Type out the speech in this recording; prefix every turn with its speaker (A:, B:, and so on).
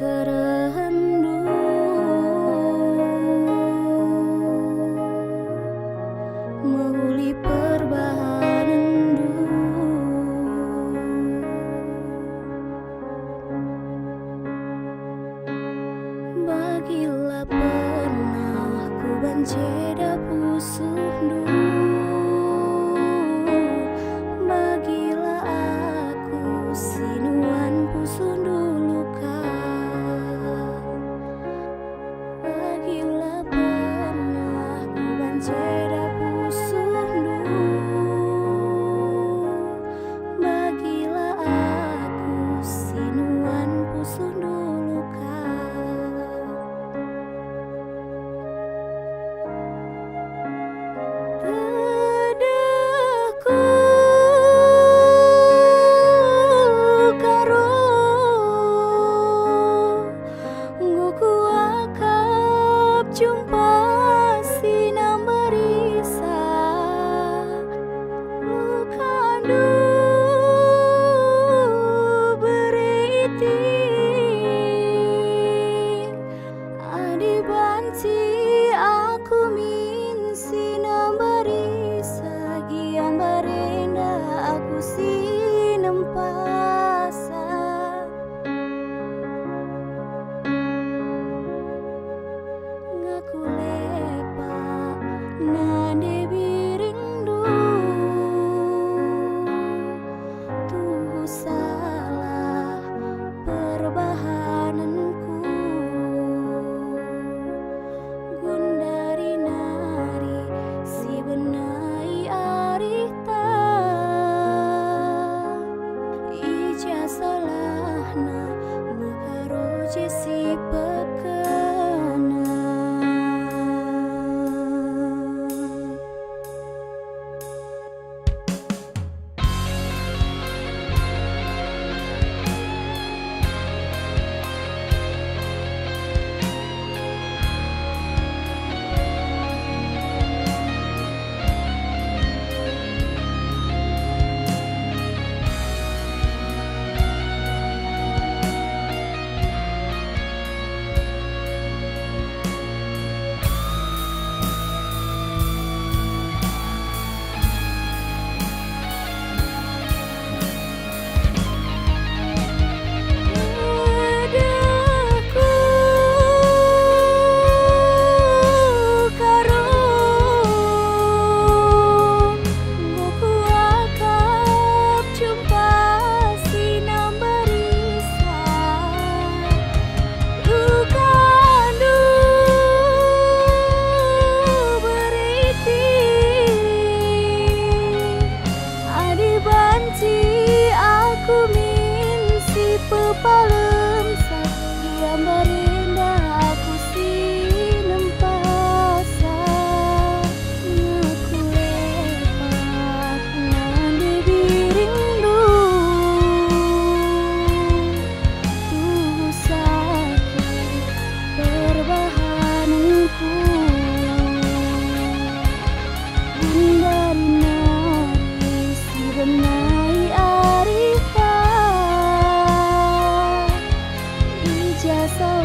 A: kerendu menguli perbahanandu. Bagilah pernah ku banceda pusundu, bagilah aku sinuan pusundu luka. Bagilah pernah ku banceda pusundu, bagilah aku sinuan pusundu luka. Jumpa sinam berisa lukandu beriti adi banci aku min sinam berisa giam berenda aku sinam pasa. Ngaku lepa nade birindu tuh salah perbahananku. Gundari nari si benai arita ija salahna makaroje si pekana. Aku min si pepalem sakia merinda aku sinem pasa. Ngaku lepak nande birindu tuh sakit perbahananku. Hindari nari si benai arifah ijazah